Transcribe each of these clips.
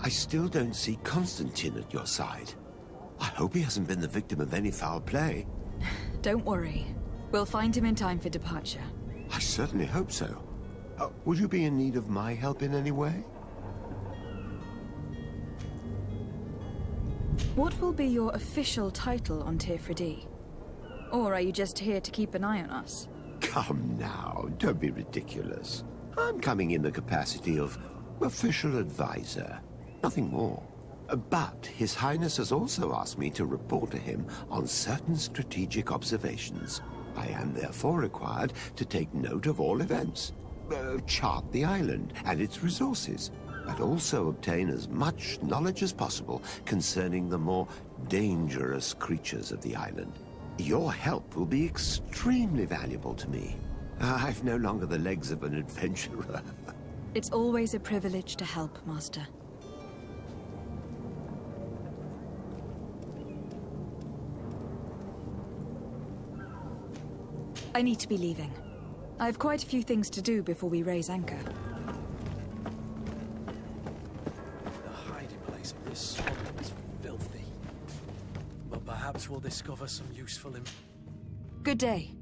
I still don't see Constantin at your side. I hope he hasn't been the victim of any foul play. Don't worry. We'll find him in time for departure. I certainly hope so. Would you be in need of my help in any way? What will be your official title on Tifredi? Or are you just here to keep an eye on us? Come now, don't be ridiculous. I'm coming in the capacity of official advisor, nothing more. But His Highness has also asked me to report to him on certain strategic observations. I am therefore required to take note of all events, chart the island and its resources, but also obtain as much knowledge as possible concerning the more dangerous creatures of the island. Your help will be extremely valuable to me. I've no longer the legs of an adventurer. It's always a privilege to help, Master. I need to be leaving. I have quite a few things to do before we raise anchor. The hiding place of this swamp is filthy. But perhaps we'll discover some useful Good day.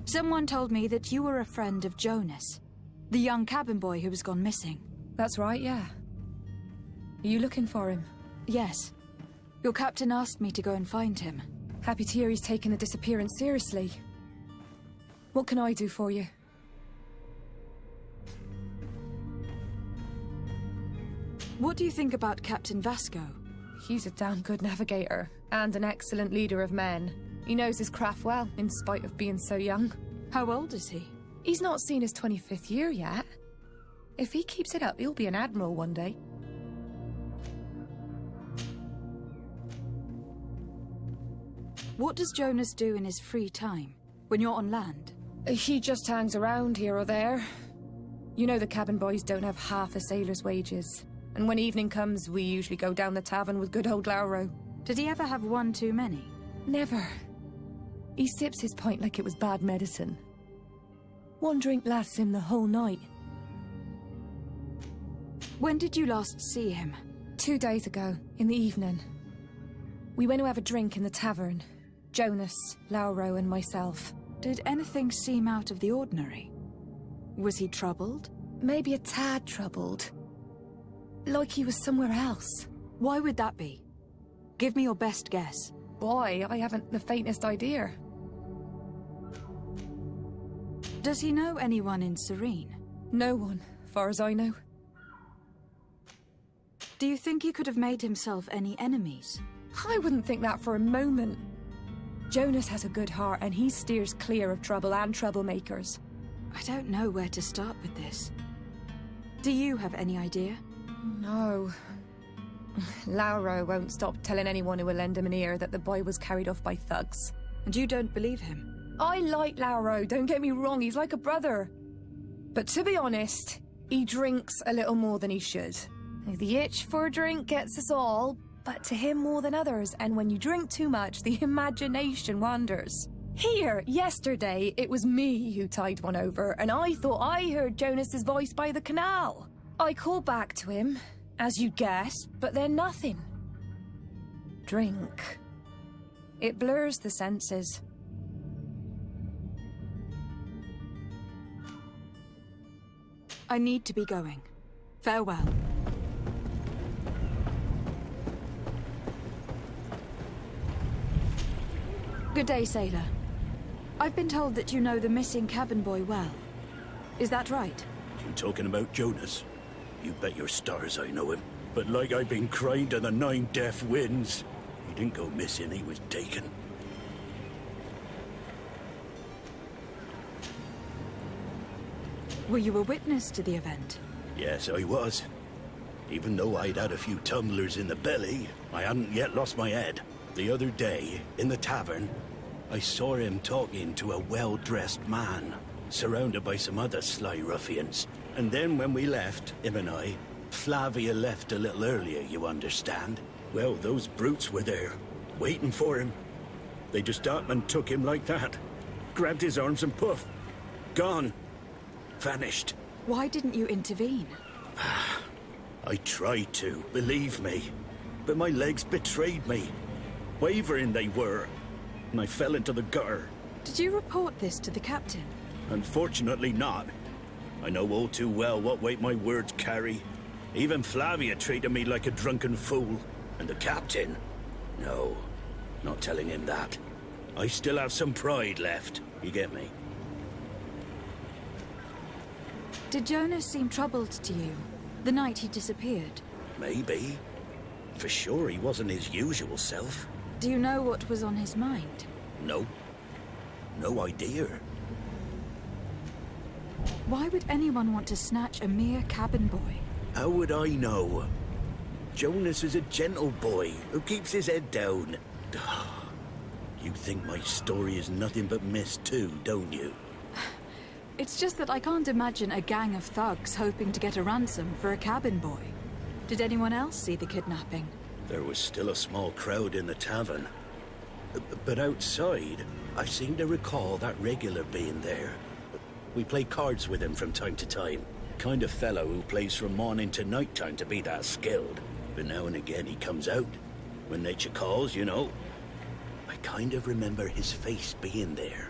Someone told me that you were a friend of Jonas, the young cabin boy who has gone missing. That's right, yeah. Are you looking for him? Yes. Your captain asked me to go and find him. Happy to hear he's taken the disappearance seriously. What can I do for you? What do you think about Captain Vasco? He's a damn good navigator, and an excellent leader of men. He knows his craft well, in spite of being so young. How old is he? He's not seen his 25th year yet. If he keeps it up, he'll be an admiral one day. What does Jonas do in his free time, when you're on land? He just hangs around here or there. You know the cabin boys don't have half a sailor's wages. And when evening comes, we usually go down the tavern with good old Lauro. Did he ever have one too many? Never. He sips his pint like it was bad medicine. One drink lasts him the whole night. When did you last see him? 2 days ago, in the evening. We went to have a drink in the tavern. Jonas, Lauro and myself. Did anything seem out of the ordinary? Was he troubled? Maybe a tad troubled. Like he was somewhere else. Why would that be? Give me your best guess. Boy, I haven't the faintest idea. Does he know anyone in Serene? No one, far as I know. Do you think he could have made himself any enemies? I wouldn't think that for a moment. Jonas has a good heart and he steers clear of trouble and troublemakers. I don't know where to start with this. Do you have any idea? No. Lauro won't stop telling anyone who will lend him an ear that the boy was carried off by thugs. And you don't believe him? I like Lauro, don't get me wrong, he's like a brother. But to be honest, he drinks a little more than he should. The itch for a drink gets us all, but to him more than others, and when you drink too much, the imagination wanders. Here, yesterday, it was me who tied one over, and I thought I heard Jonas's voice by the canal. I called back to him, as you'd guess, but then nothing. Drink. It blurs the senses. I need to be going. Farewell. Good day, sailor. I've been told that you know the missing cabin boy well. Is that right? You talking about Jonas? You bet your stars I know him. But like I've been crying to the 9 deaf winds, he didn't go missing, he was taken. Were you a witness to the event? Yes, I was. Even though I'd had a few tumblers in the belly, I hadn't yet lost my head. The other day, in the tavern, I saw him talking to a well-dressed man, surrounded by some other sly ruffians. And then when we left, him and I, Flavia left a little earlier, you understand. Well, those brutes were there, waiting for him. They just up and took him like that. Grabbed his arms and poof, gone. Vanished. Why didn't you intervene? I tried to, believe me. But my legs betrayed me. Wavering they were, and I fell into the gutter. Did you report this to the captain? Unfortunately not. I know all too well what weight my words carry. Even Flavia treated me like a drunken fool. And the captain? No, not telling him that. I still have some pride left, you get me? Did Jonas seem troubled to you the night he disappeared? Maybe. For sure he wasn't his usual self. Do you know what was on his mind? No. No idea. Why would anyone want to snatch a mere cabin boy? How would I know? Jonas is a gentle boy who keeps his head down. You think my story is nothing but mist too, don't you? It's just that I can't imagine a gang of thugs hoping to get a ransom for a cabin boy. Did anyone else see the kidnapping? There was still a small crowd in the tavern. But outside, I seem to recall that regular being there. We play cards with him from time to time. Kind of fellow who plays from morning to night time to be that skilled. But now and again he comes out. When nature calls, you know. I kind of remember his face being there.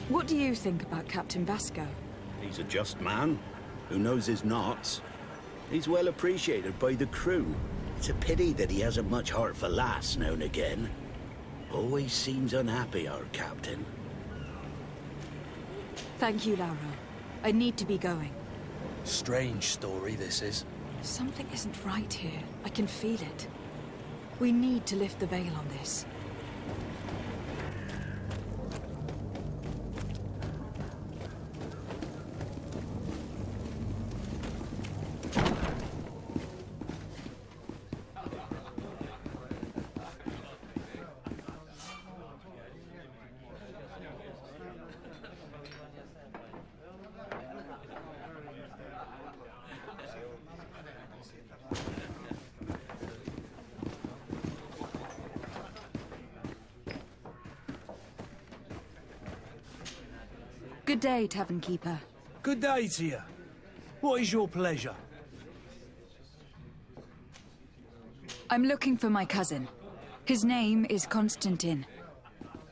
What do you think about Captain Vasco? He's a just man who knows his knots. He's well appreciated by the crew. It's a pity that he hasn't much heart for laughs now and again. Always seems unhappy, our captain. Thank you, Lauro. I need to be going. Strange story, this is. Something isn't right here. I can feel it. We need to lift the veil on this. Good day, Tavern Keeper. Good day to you. What is your pleasure? I'm looking for my cousin. His name is Constantin.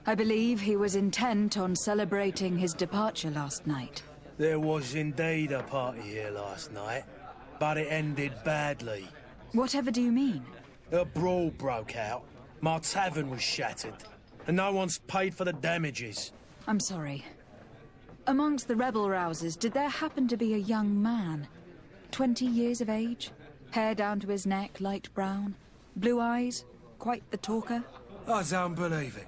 I believe he was intent on celebrating his departure last night. There was indeed a party here last night, but it ended badly. Whatever do you mean? A brawl broke out. My tavern was shattered, and no one's paid for the damages. I'm sorry. Amongst the rebel rousers, did there happen to be a young man? 20 years of age? Hair down to his neck, light brown? Blue eyes? Quite the talker? I don't believe it.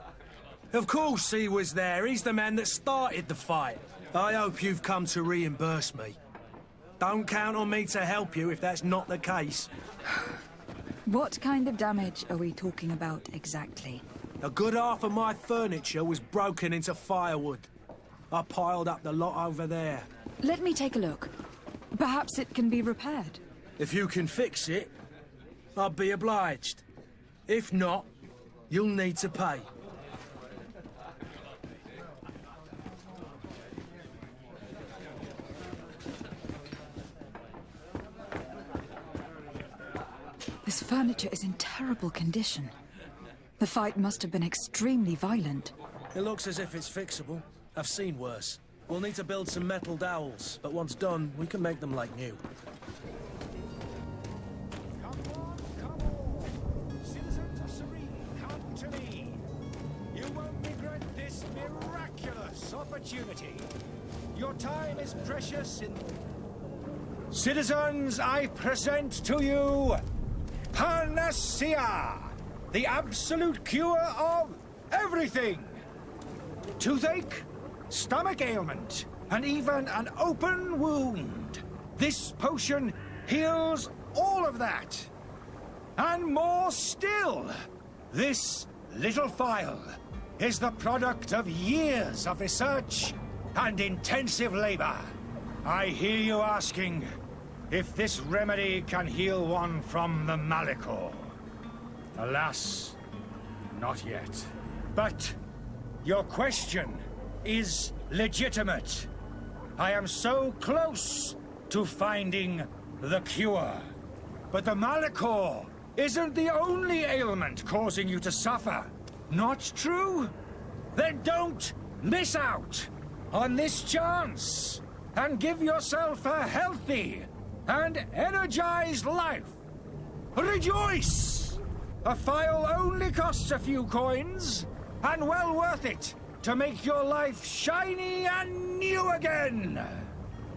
Of course he was there. He's the man that started the fight. I hope you've come to reimburse me. Don't count on me to help you if that's not the case. What kind of damage are we talking about exactly? A good half of my furniture was broken into firewood. I piled up the lot over there. Let me take a look. Perhaps it can be repaired. If you can fix it, I'd be obliged. If not, you'll need to pay. This furniture is in terrible condition. The fight must have been extremely violent. It looks as if it's fixable. I've seen worse. We'll need to build some metal dowels, but once done, we can make them like new. Come on, come on! Citizens of Serene, come to me! You won't regret this miraculous opportunity. Your time is precious in... Citizens, I present to you... Panacea! The absolute cure of everything! Toothache, stomach ailment, and even an open wound. This potion heals all of that. And more still. This little phial is the product of years of research and intensive labor. I hear you asking if this remedy can heal one from the Malichor. Alas, not yet. But your question is legitimate. I am so close to finding the cure. But the Malachor isn't the only ailment causing you to suffer. Not true? Then don't miss out on this chance and give yourself a healthy and energized life. Rejoice! A file only costs a few coins, and well worth it to make your life shiny and new again.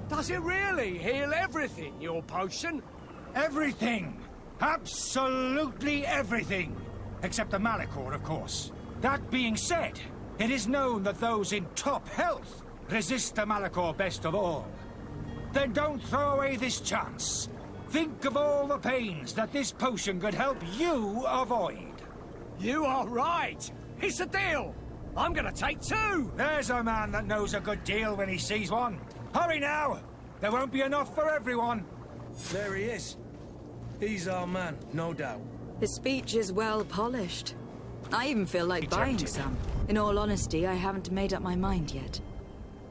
Does it really heal everything, your potion? Everything. Absolutely everything. Except the Malachor, of course. That being said, it is known that those in top health resist the Malachor best of all. Then don't throw away this chance. Think of all the pains that this potion could help you avoid. You are right. It's a deal. I'm gonna take 2. There's a man that knows a good deal when he sees one. Hurry now. There won't be enough for everyone. There he is. He's our man, no doubt. His speech is well polished. I even feel like buying some. In all honesty, I haven't made up my mind yet.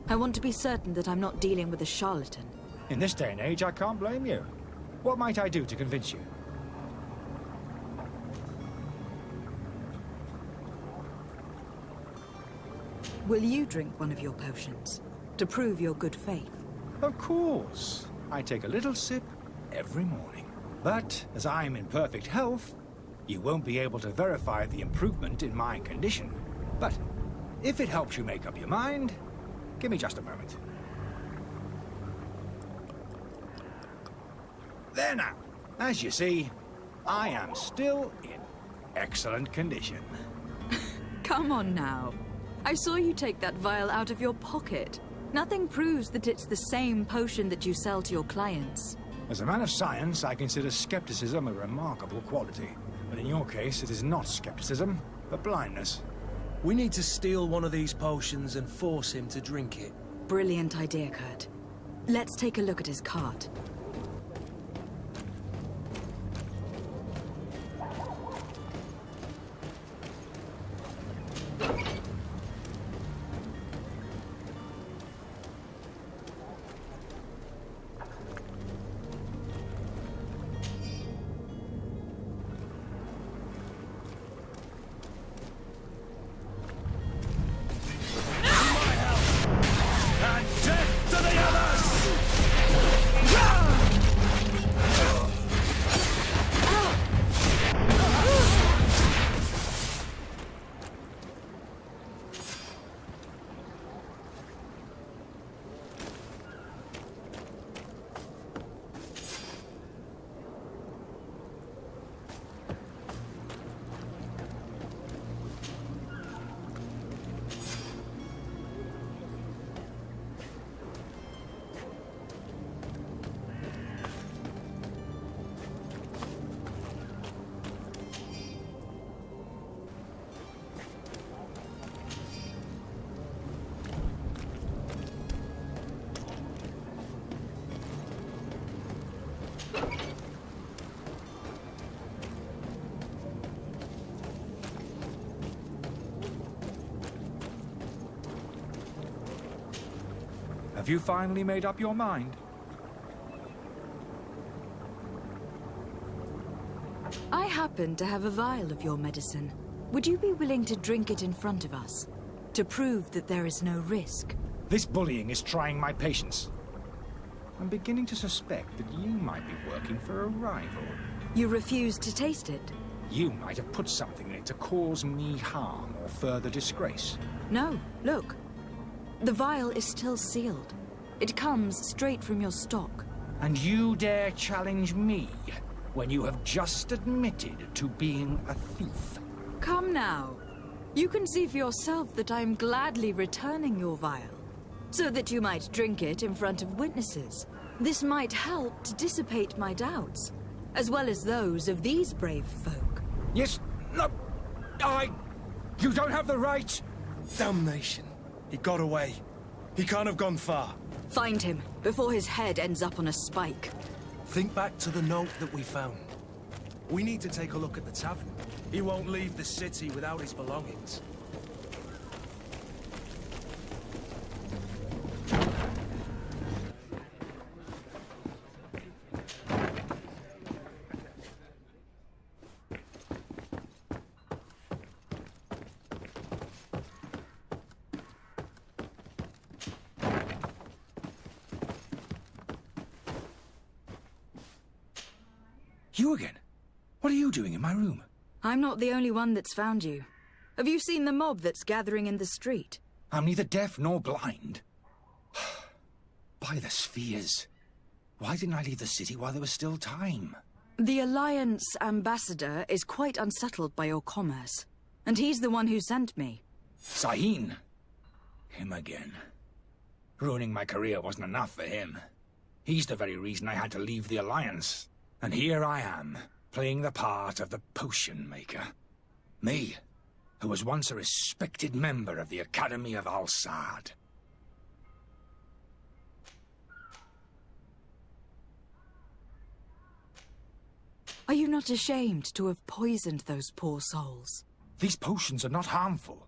I want to be certain that I'm not dealing with a charlatan. In this day and age, I can't blame you. What might I do to convince you? Will you drink one of your potions to prove your good faith? Of course. I take a little sip every morning. But as I'm in perfect health, you won't be able to verify the improvement in my condition. But if it helps you make up your mind, give me just a moment. There now. As you see, I am still in excellent condition. Come on now. I saw you take that vial out of your pocket. Nothing proves that it's the same potion that you sell to your clients. As a man of science, I consider skepticism a remarkable quality. But in your case, it is not skepticism, but blindness. We need to steal one of these potions and force him to drink it. Brilliant idea, Kurt. Let's take a look at his cart. Have you finally made up your mind? I happen to have a vial of your medicine. Would you be willing to drink it in front of us? To prove that there is no risk? This bullying is trying my patience. I'm beginning to suspect that you might be working for a rival. You refuse to taste it? You might have put something in it to cause me harm or further disgrace. No, look. The vial is still sealed. It comes straight from your stock. And you dare challenge me when you have just admitted to being a thief? Come now. You can see for yourself that I'm gladly returning your vial, so that you might drink it in front of witnesses. This might help to dissipate my doubts, as well as those of these brave folk. Yes, no, you don't have the right. Damnation. He got away. He can't have gone far. Find him, before his head ends up on a spike. Think back to the note that we found. We need to take a look at the tavern. He won't leave the city without his belongings. You again? What are you doing in my room? I'm not the only one that's found you. Have you seen the mob that's gathering in the street? I'm neither deaf nor blind. By the spheres. Why didn't I leave the city while there was still time? The Alliance ambassador is quite unsettled by your commerce, and he's the one who sent me. Sahin. Him again. Ruining my career wasn't enough for him. He's the very reason I had to leave the Alliance. And here I am, playing the part of the potion maker. Me, who was once a respected member of the Academy of Al-Sad. Are you not ashamed to have poisoned those poor souls? These potions are not harmful.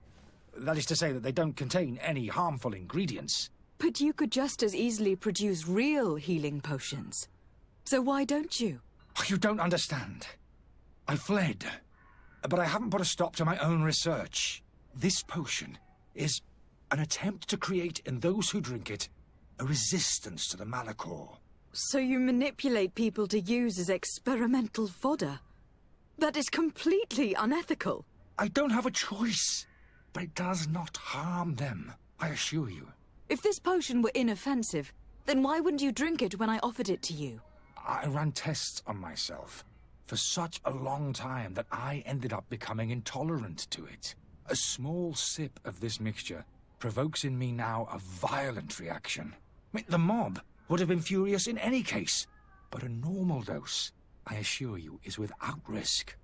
That is to say that they don't contain any harmful ingredients. But you could just as easily produce real healing potions. So why don't you? You don't understand. I fled, but I haven't put a stop to my own research. This potion is an attempt to create in those who drink it a resistance to the Malachor. So you manipulate people to use as experimental fodder? That is completely unethical. I don't have a choice, but it does not harm them, I assure you. If this potion were inoffensive, then why wouldn't you drink it when I offered it to you? I ran tests on myself for such a long time that I ended up becoming intolerant to it. A small sip of this mixture provokes in me now a violent reaction. I mean, the mob would have been furious in any case, but a normal dose, I assure you, is without risk.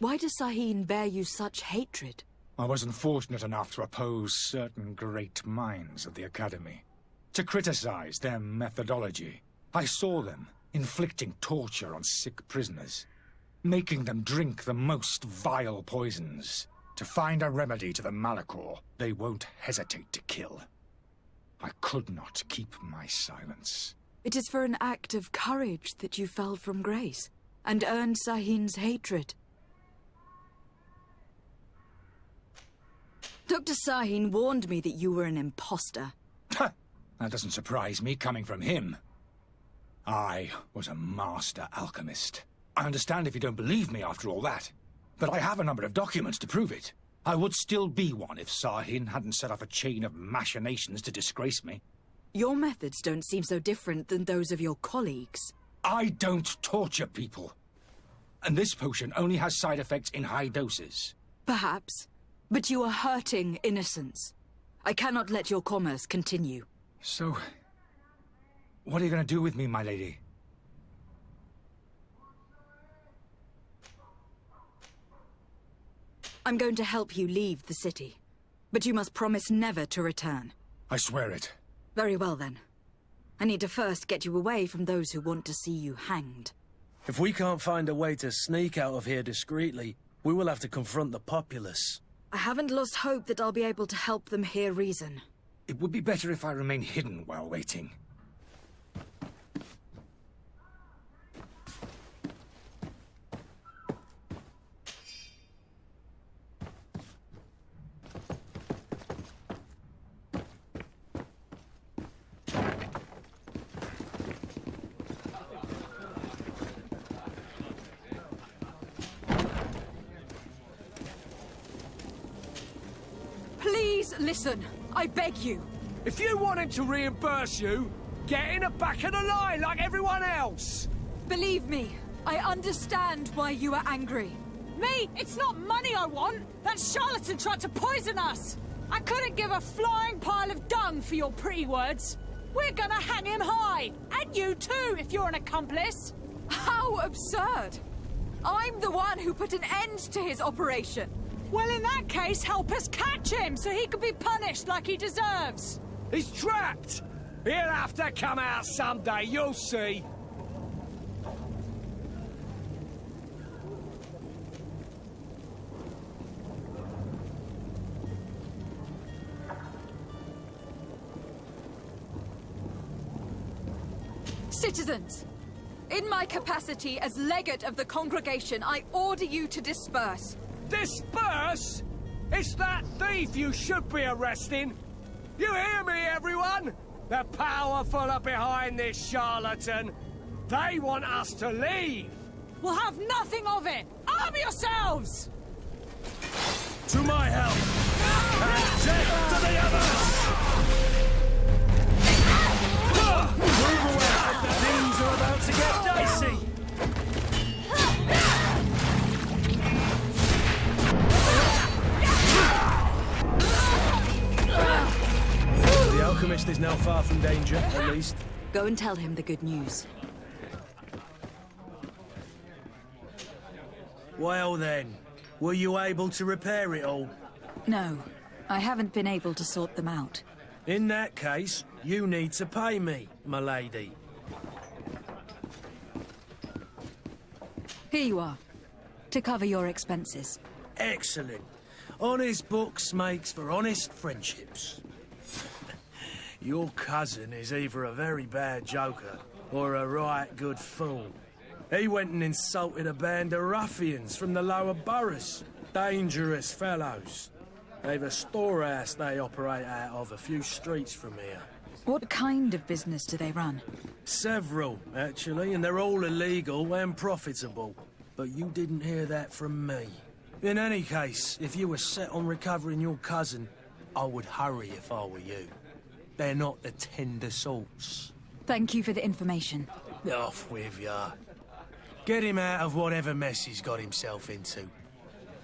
Why does Sahin bear you such hatred? I wasn't fortunate enough to oppose certain great minds of the Academy. To criticize their methodology. I saw them inflicting torture on sick prisoners, making them drink the most vile poisons. To find a remedy to the Malachor, they won't hesitate to kill. I could not keep my silence. It is for an act of courage that you fell from grace, and earned Sahin's hatred. Dr. Sahin warned me that you were an imposter. That doesn't surprise me, coming from him. I was a master alchemist. I understand if you don't believe me after all that, but I have a number of documents to prove it. I would still be one if Sahin hadn't set off a chain of machinations to disgrace me. Your methods don't seem so different than those of your colleagues. I don't torture people. And this potion only has side effects in high doses. Perhaps, but you are hurting innocents. I cannot let your commerce continue. So, what are you going to do with me, my lady? I'm going to help you leave the city, but you must promise never to return. I swear it. Very well, then. I need to first get you away from those who want to see you hanged. If we can't find a way to sneak out of here discreetly, we will have to confront the populace. I haven't lost hope that I'll be able to help them hear reason. It would be better if I remain hidden while waiting. Please listen, I beg you. If you want him to reimburse you, get in the back of the line like everyone else! Believe me, I understand why you are angry. Me? It's not money I want! That charlatan tried to poison us! I couldn't give a flying pile of dung for your pretty words. We're gonna hang him high! And you too, if you're an accomplice! How absurd! I'm the one who put an end to his operation. Well, in that case, help us catch him so he can be punished like he deserves. He's trapped! He'll have to come out someday, you'll see. Citizens, in my capacity as legate of the congregation, I order you to disperse. Disperse? It's that thief you should be arresting! You hear me, everyone? The powerful are behind this charlatan. They want us to leave! We'll have nothing of it! Arm yourselves! To my help! And death to the others! Move away! Things are about to get dicey! The alchemist is now far from danger, at least. Go and tell him the good news. Well then, were you able to repair it all? No, I haven't been able to sort them out. In that case, you need to pay me, my lady. Here you are, to cover your expenses. Excellent. Honest books makes for honest friendships. Your cousin is either a very bad joker or a right good fool. He went and insulted a band of ruffians from the lower boroughs. Dangerous fellows. They've a storehouse they operate out of a few streets from here. What kind of business do they run? Several, actually, and they're all illegal and profitable. But you didn't hear that from me. In any case, if you were set on recovering your cousin, I would hurry if I were you. They're not the tender sorts. Thank you for the information. Off with ya. Get him out of whatever mess he's got himself into.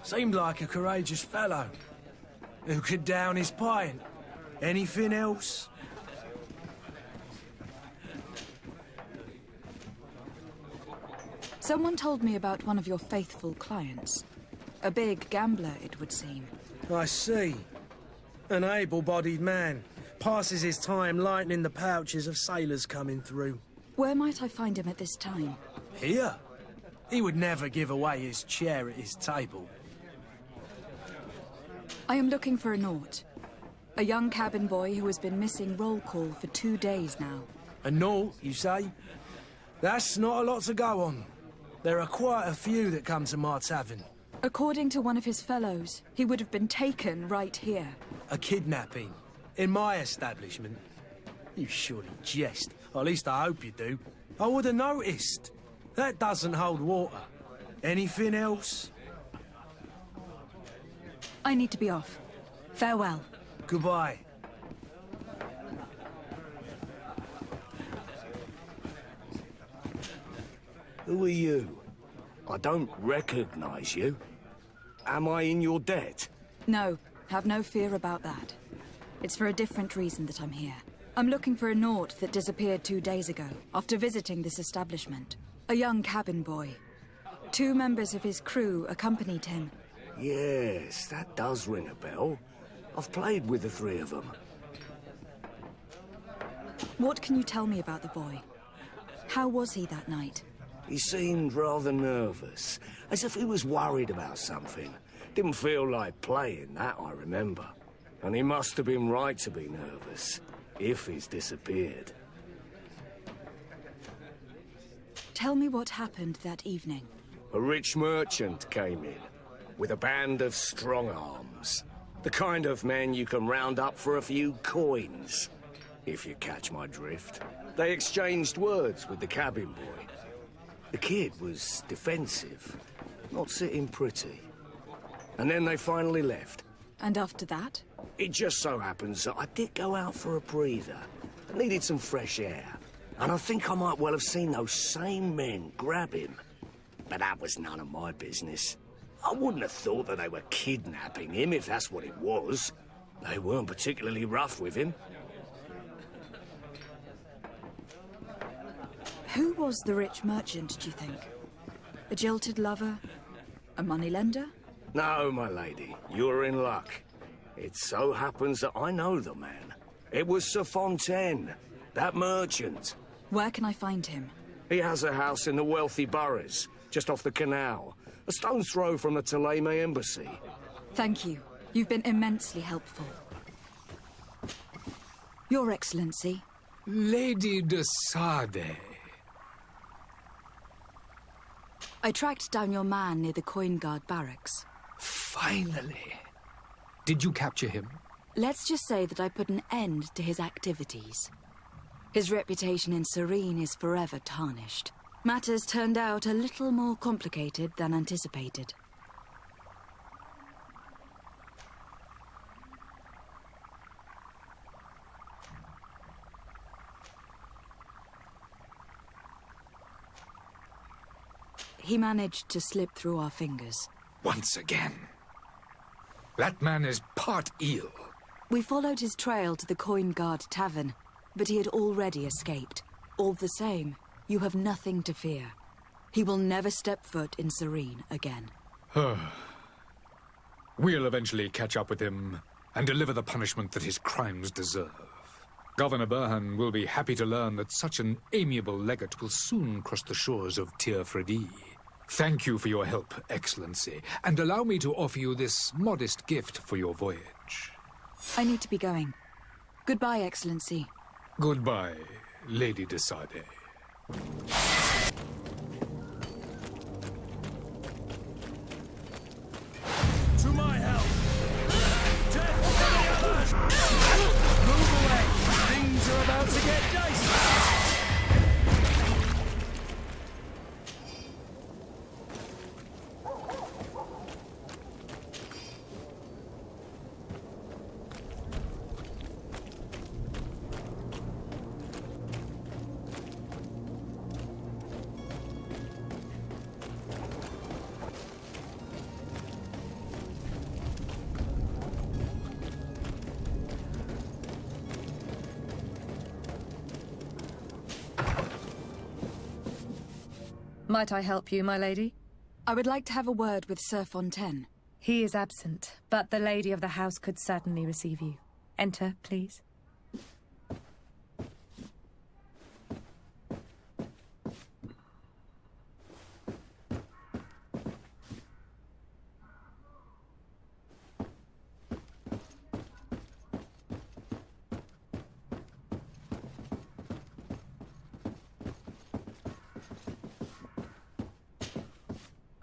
Seemed like a courageous fellow. Who could down his pint? Anything else? Someone told me about one of your faithful clients. A big gambler, it would seem. I see. An able-bodied man. Passes his time lightening the pouches of sailors coming through. Where might I find him at this time? Here? He would never give away his chair at his table. I am looking for a Naut. A young cabin boy who has been missing roll call for 2 days now. A Naut, you say? That's not a lot to go on. There are quite a few that come to my tavern. According to one of his fellows, he would have been taken right here. A kidnapping? In my establishment? You surely jest. Or at least I hope you do. I would have noticed. That doesn't hold water. Anything else? I need to be off. Farewell. Goodbye. Who are you? I don't recognize you. Am I in your debt? No, have no fear about that. It's for a different reason that I'm here. I'm looking for a Naut that disappeared 2 days ago, after visiting this establishment. A young cabin boy. 2 members of his crew accompanied him. Yes, that does ring a bell. I've played with the 3 of them. What can you tell me about the boy? How was he that night? He seemed rather nervous, as if he was worried about something. Didn't feel like playing, that I remember. And he must have been right to be nervous, if he's disappeared. Tell me what happened that evening. A rich merchant came in, with a band of strong arms. The kind of men you can round up for a few coins, if you catch my drift. They exchanged words with the cabin boy. The kid was defensive, not sitting pretty. And then they finally left. And after that? It just so happens that I did go out for a breather. I needed some fresh air. And I think I might well have seen those same men grab him. But that was none of my business. I wouldn't have thought that they were kidnapping him, if that's what it was. They weren't particularly rough with him. Who was the rich merchant, do you think? A jilted lover? A moneylender? No, my lady, you're in luck. It so happens that I know the man. It was Sir Fontaine, that merchant. Where can I find him? He has a house in the wealthy boroughs, just off the canal. A stone's throw from the Theleme embassy. Thank you. You've been immensely helpful. Your Excellency. Lady de Sade, I tracked down your man near the Coin Guard barracks. Finally. Did you capture him? Let's just say that I put an end to his activities. His reputation in Serene is forever tarnished. Matters turned out a little more complicated than anticipated. He managed to slip through our fingers. Once again. That man is part eel. We followed his trail to the Coin Guard Tavern, but he had already escaped. All the same, you have nothing to fear. He will never step foot in Serene again. We'll eventually catch up with him and deliver the punishment that his crimes deserve. Governor Burhan will be happy to learn that such an amiable legate will soon cross the shores of Tir Fredi. Thank you for your help, Excellency, and allow me to offer you this modest gift for your voyage. I need to be going. Goodbye, Excellency. Goodbye, Lady de Sade. To my help! Death to the others! Move away! Things are about to get dicey! Might I help you, my lady? I would like to have a word with Sir Fontaine. He is absent, but the lady of the house could certainly receive you. Enter, please.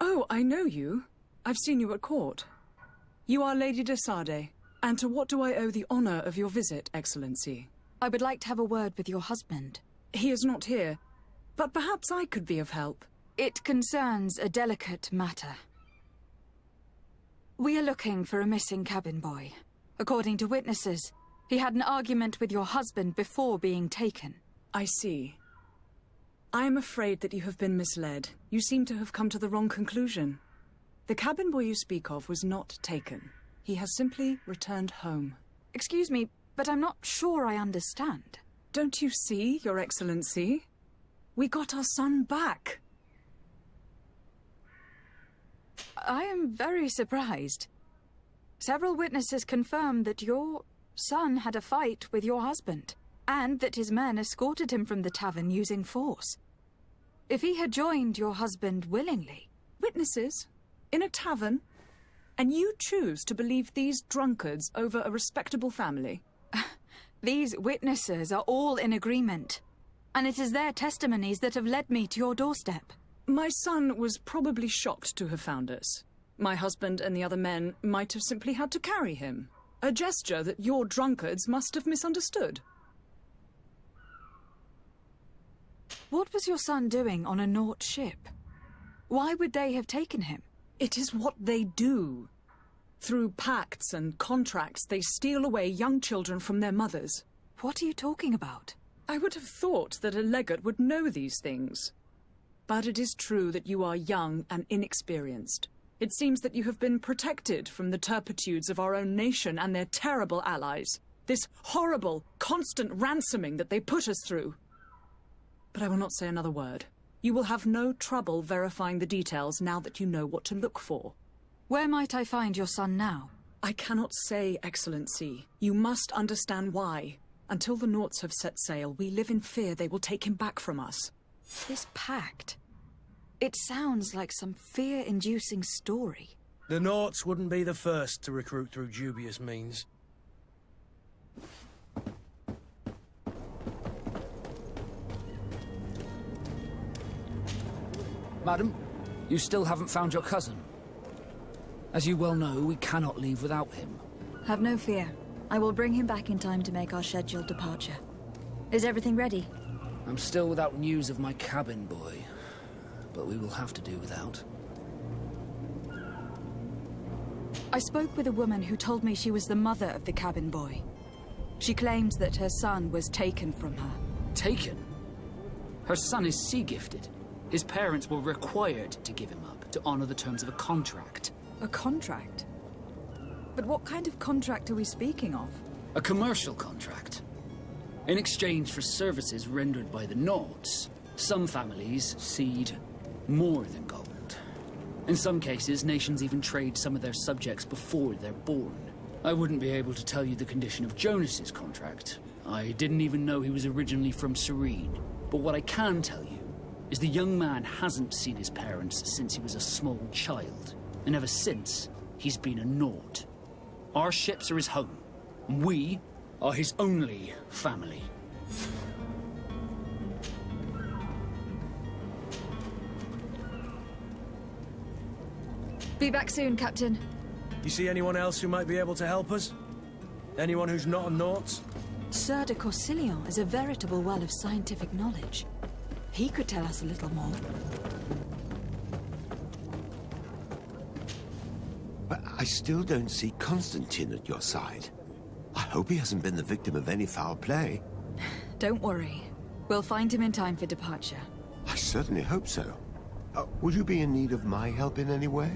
Oh, I know you. I've seen you at court. You are Lady de Sade. And to what do I owe the honor of your visit, Excellency? I would like to have a word with your husband. He is not here, but perhaps I could be of help. It concerns a delicate matter. We are looking for a missing cabin boy. According to witnesses, he had an argument with your husband before being taken. I see. I am afraid that you have been misled. You seem to have come to the wrong conclusion. The cabin boy you speak of was not taken. He has simply returned home. Excuse me, but I'm not sure I understand. Don't you see, Your Excellency? We got our son back. I am very surprised. Several witnesses confirmed that your son had a fight with your husband, and that his men escorted him from the tavern using force. If he had joined your husband willingly... Witnesses? In a tavern? And you choose to believe these drunkards over a respectable family? These witnesses are all in agreement, and it is their testimonies that have led me to your doorstep. My son was probably shocked to have found us. My husband and the other men might have simply had to carry him. A gesture that your drunkards must have misunderstood. What was your son doing on a Naut ship? Why would they have taken him? It is what they do. Through pacts and contracts, they steal away young children from their mothers. What are you talking about? I would have thought that a legate would know these things. But it is true that you are young and inexperienced. It seems that you have been protected from the turpitudes of our own nation and their terrible allies. This horrible, constant ransoming that they put us through. But I will not say another word. You will have no trouble verifying the details now that you know what to look for. Where might I find your son now? I cannot say, Excellency. You must understand why. Until the Nauts have set sail, we live in fear they will take him back from us. This pact... It sounds like some fear-inducing story. The Nauts wouldn't be the first to recruit through dubious means. Madam, You still haven't found your cousin? As you well know, we cannot leave without him. Have no fear. I will bring him back in time to make our scheduled departure. Is everything ready? I'm still without news of my cabin boy, but we will have to do without. I spoke with a woman who told me she was the mother of the cabin boy. She claims that her son was taken from her. Taken? Her son is sea-gifted. His parents were required to give him up to honor the terms of a contract. A contract? But what kind of contract are we speaking of? A commercial contract. In exchange for services rendered by the Nords, some families cede more than gold. In some cases, nations even trade some of their subjects before they're born. I wouldn't be able to tell you the condition of Jonas's contract. I didn't even know he was originally from Serene. But what I can tell you is the young man hasn't seen his parents since he was a small child. And ever since, he's been a Nord. Our ships are his home. And we are his only family. Be back soon, Captain. You see anyone else who might be able to help us? Anyone who's not a Naut? Sir de Corsillon is a veritable well of scientific knowledge. He could tell us a little more. But I still don't see Constantin at your side. I hope he hasn't been the victim of any foul play. Don't worry. We'll find him in time for departure. I certainly hope so. Would you be in need of my help in any way?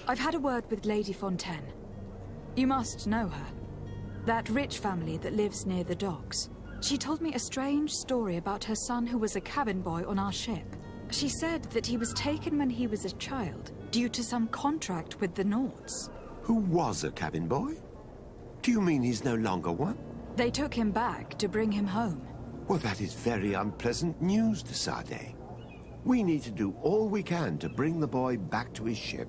I've had a word with Lady Fontaine. You must know her. That rich family that lives near the docks. She told me a strange story about her son who was a cabin boy on our ship. She said that he was taken when he was a child, due to some contract with the Nords. Who was a cabin boy? Do you mean he's no longer one? They took him back to bring him home. Well, that is very unpleasant news, de Sade. We need to do all we can to bring the boy back to his ship.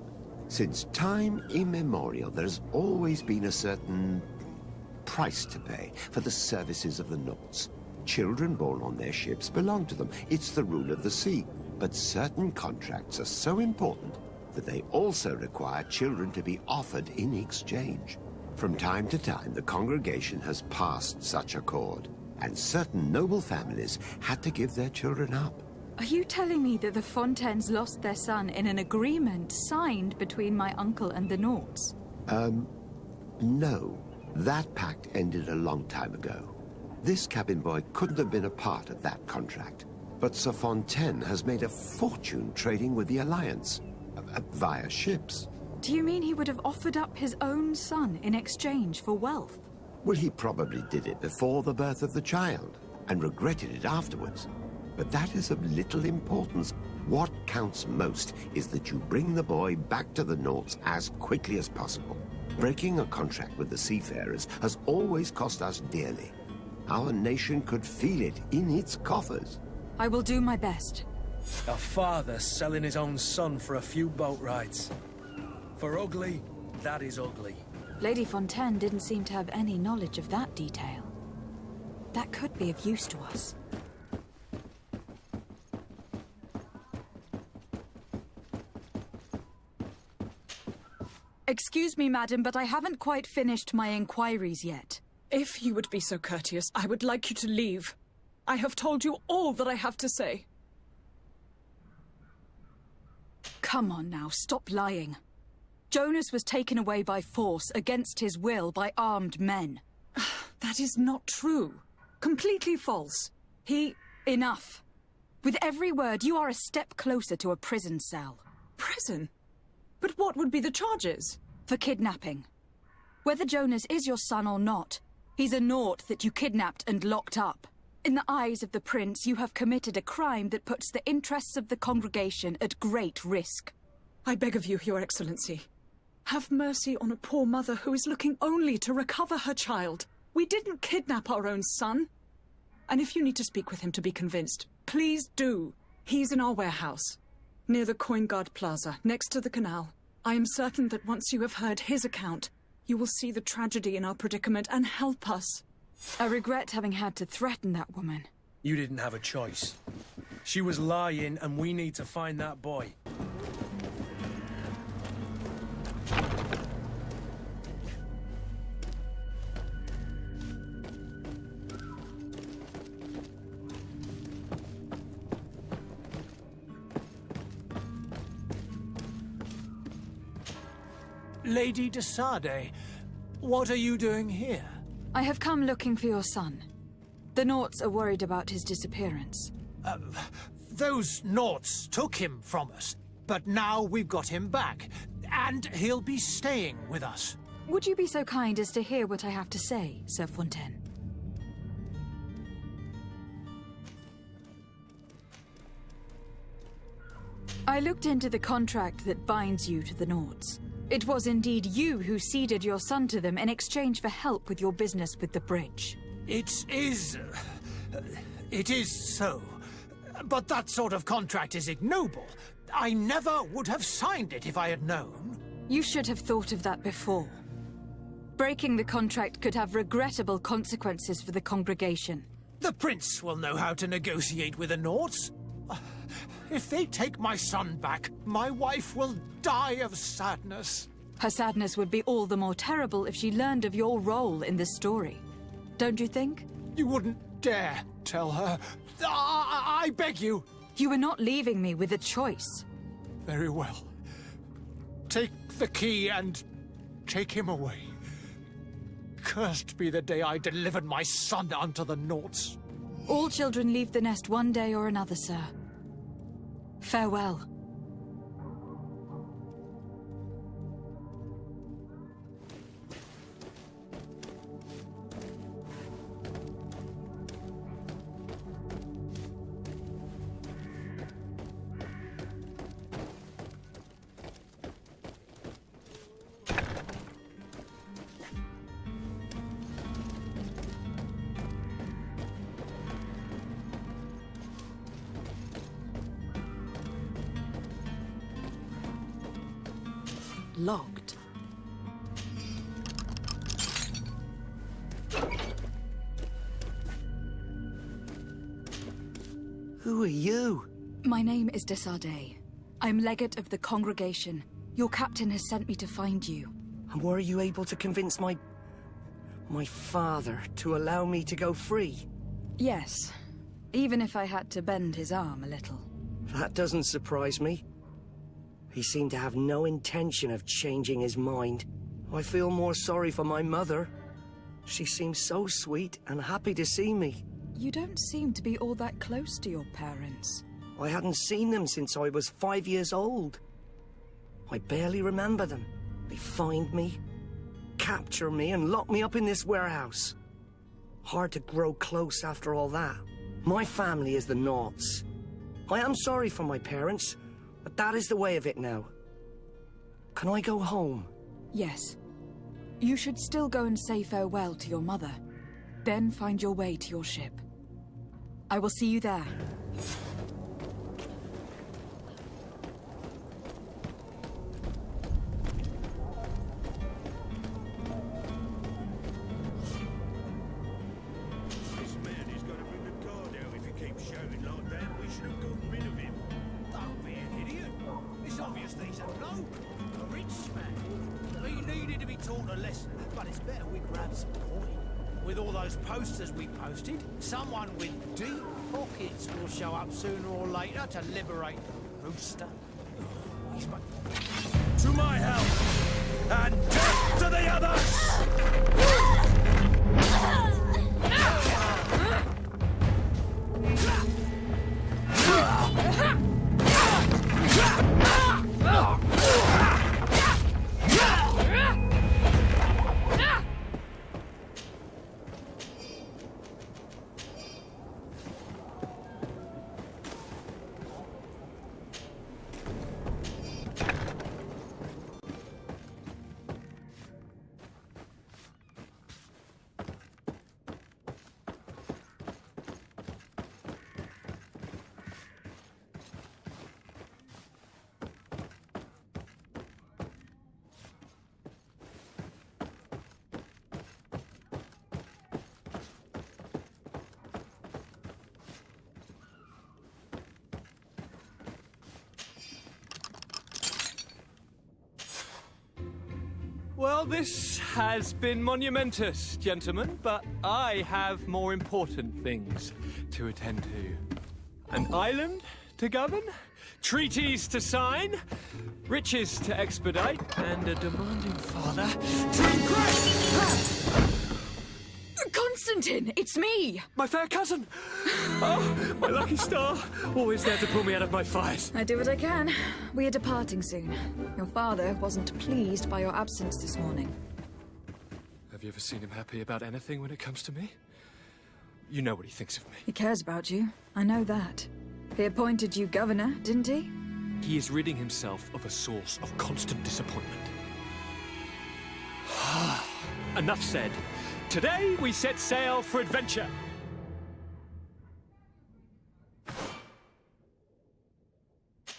Since time immemorial, there's always been a certain price to pay for the services of the Nords. Children born on their ships belong to them. It's the rule of the sea. But certain contracts are so important that they also require children to be offered in exchange. From time to time, the congregation has passed such accord, and certain noble families had to give their children up. Are you telling me that the Fontaines lost their son in an agreement signed between my uncle and the Nords? No. That pact ended a long time ago. This cabin boy couldn't have been a part of that contract. But Sir Fontaine has made a fortune trading with the Alliance, via ships. Do you mean he would have offered up his own son in exchange for wealth? Well, he probably did it before the birth of the child, and regretted it afterwards. But that is of little importance. What counts most is that you bring the boy back to the Nords as quickly as possible. Breaking a contract with the seafarers has always cost us dearly. Our nation could feel it in its coffers. I will do my best. A father selling his own son for a few boat rides. For ugly, that is ugly. Lady Fontaine didn't seem to have any knowledge of that detail. That could be of use to us. Excuse me, madam, but I haven't quite finished my inquiries yet. If you would be so courteous, I would like you to leave. I have told you all that I have to say. Come on now, stop lying. Jonas was taken away by force, against his will, by armed men. That is not true. Completely false. Enough. With every word, you are a step closer to a prison cell. Prison? But what would be the charges? For kidnapping. Whether Jonas is your son or not, he's a Nord that you kidnapped and locked up. In the eyes of the prince, you have committed a crime that puts the interests of the congregation at great risk. I beg of you, Your Excellency. Have mercy on a poor mother who is looking only to recover her child. We didn't kidnap our own son. And if you need to speak with him to be convinced, please do. He's in our warehouse, near the Coin Guard Plaza, next to the canal. I am certain that once you have heard his account, you will see the tragedy in our predicament and help us. I regret having had to threaten that woman. You didn't have a choice. She was lying, and we need to find that boy. Lady de Sade, what are you doing here? I have come looking for your son. The Naughts are worried about his disappearance. Those Naughts took him from us, but now we've got him back, and he'll be staying with us. Would you be so kind as to hear what I have to say, Sir Fontaine? I looked into the contract that binds you to the Naughts. It was indeed you who ceded your son to them in exchange for help with your business with the bridge. It is so. But that sort of contract is ignoble. I never would have signed it if I had known. You should have thought of that before. Breaking the contract could have regrettable consequences for the congregation. The prince will know how to negotiate with the Naughts. If they take my son back, my wife will die of sadness. Her sadness would be all the more terrible if she learned of your role in this story. Don't you think? You wouldn't dare tell her. I beg you. You were not leaving me with a choice. Very well. Take the key and take him away. Cursed be the day I delivered my son unto the Naughts. All children leave the nest one day or another, sir. Farewell. Locked. Who are you? My name is de Sade. I'm legate of the congregation. Your captain has sent me to find you. And were you able to convince my father to allow me to go free? Yes, even if I had to bend his arm a little. That doesn't surprise me. He seemed to have no intention of changing his mind. I feel more sorry for my mother. She seems so sweet and happy to see me. You don't seem to be all that close to your parents. I hadn't seen them since I was 5 years old. I barely remember them. They find me, capture me, and lock me up in this warehouse. Hard to grow close after all that. My family is the Naughts. I am sorry for my parents, but that is the way of it now. Can I go home? Yes. You should still go and say farewell to your mother. Then find your way to your ship. I will see you there. This man is going to bring the guard out if he keeps shouting like that. We should have gotten rid of him. Don't be an idiot. It's obvious that he's a bloke. A rich man. He needed to be taught a lesson, but it's better we grab some coin. With all those posters we posted, someone with deep pockets will show up sooner or later to liberate the rooster. To my help! And death to the others! Well, this has been monumentous, gentlemen, but I have more important things to attend to. An island to govern, treaties to sign, riches to expedite, and a demanding father to impress. Constantin, it's me! My fair cousin! Oh, my lucky star! Always there to pull me out of my fires. I do what I can. We are departing soon. Your father wasn't pleased by your absence this morning. Have you ever seen him happy about anything when it comes to me? You know what he thinks of me. He cares about you. I know that. He appointed you governor, didn't he? He is ridding himself of a source of constant disappointment. Enough said. Today we set sail for adventure.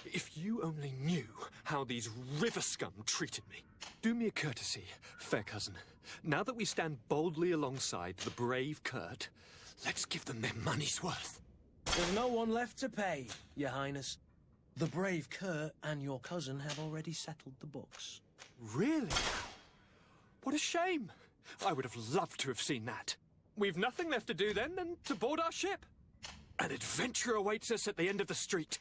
If you only knew how these river scum treated me. Do me a courtesy, fair cousin. Now that we stand boldly alongside the brave Kurt, let's give them their money's worth. There's no one left to pay, Your Highness. The brave Kurt and your cousin have already settled the books. Really? What a shame. I would have loved to have seen that. We've nothing left to do then than to board our ship. An adventure awaits us at the end of the street.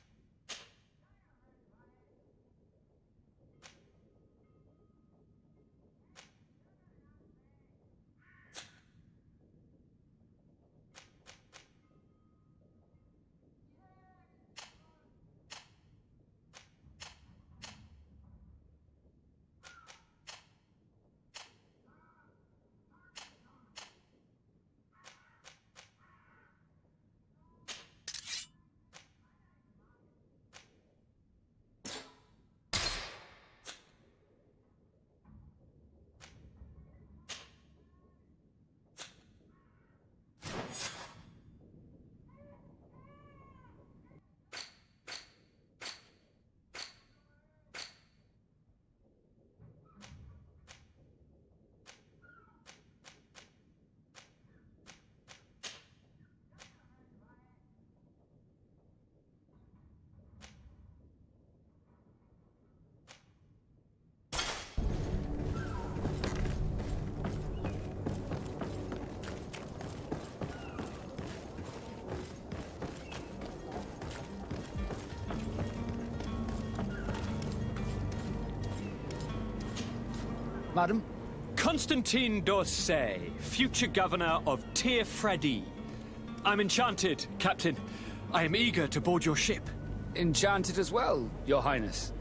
Madam? Constantin d'Orsay, future governor of Stratégie. I'm enchanted, Captain. I am eager to board your ship. Enchanted as well, Your Highness.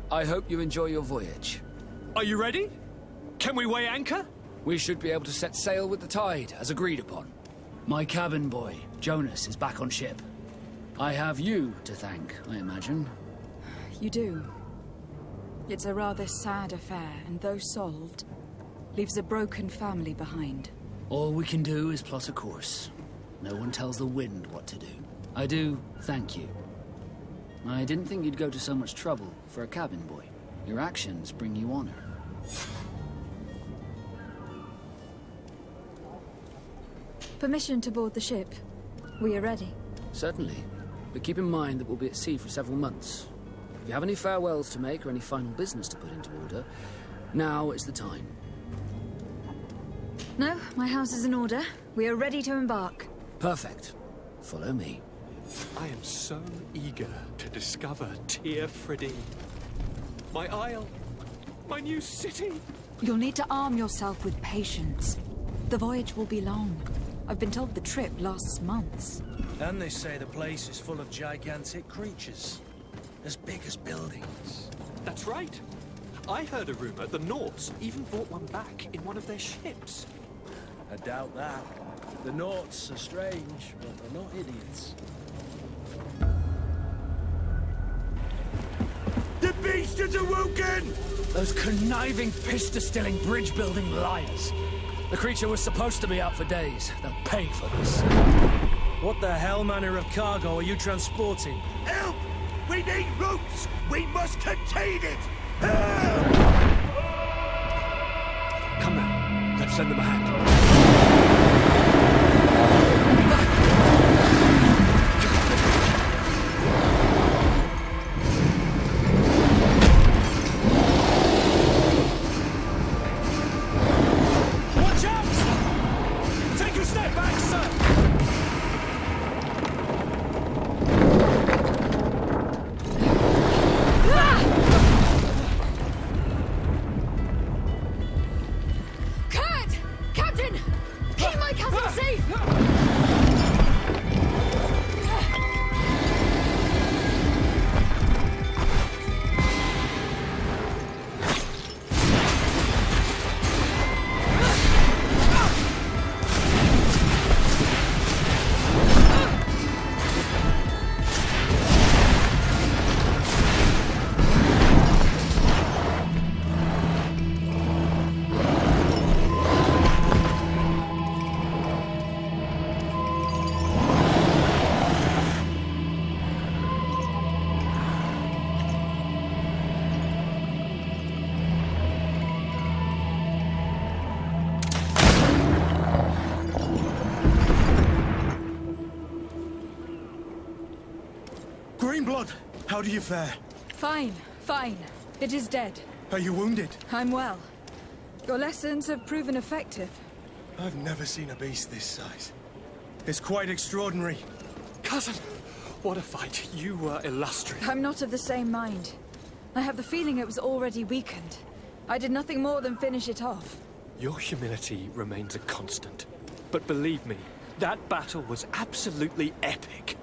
I hope you enjoy your voyage. Are you ready? Can we weigh anchor? We should be able to set sail with the tide, as agreed upon. My cabin boy, Jonas, is back on ship. I have you to thank, I imagine. You do. It's a rather sad affair, and though solved, leaves a broken family behind. All we can do is plot a course. No one tells the wind what to do. I do thank you. I didn't think you'd go to so much trouble for a cabin boy. Your actions bring you honor. Permission to board the ship. We are ready. Certainly. But keep in mind that we'll be at sea for several months. If you have any farewells to make or any final business to put into order, now is the time. No, my house is in order. We are ready to embark. Perfect. Follow me. I am so eager to discover Stratégie. My isle, my new city. You'll need to arm yourself with patience. The voyage will be long. I've been told the trip lasts months. And they say the place is full of gigantic creatures. As big as buildings. That's right. I heard a rumor the Nauts even brought one back in one of their ships. I doubt that. The Nauts are strange, but they're not idiots. The beast is awoken! Those conniving, piss-distilling, bridge-building liars. The creature was supposed to be out for days. They'll pay for this. What the hell manner of cargo are you transporting? Help! We need routes! We must contain it! Help! Come now, let's lend them a hand. Drain blood! How do you fare? Fine, fine. It is dead. Are you wounded? I'm well. Your lessons have proven effective. I've never seen a beast this size. It's quite extraordinary. Cousin, what a fight. You were illustrious. I'm not of the same mind. I have the feeling it was already weakened. I did nothing more than finish it off. Your humility remains a constant. But believe me, that battle was absolutely epic.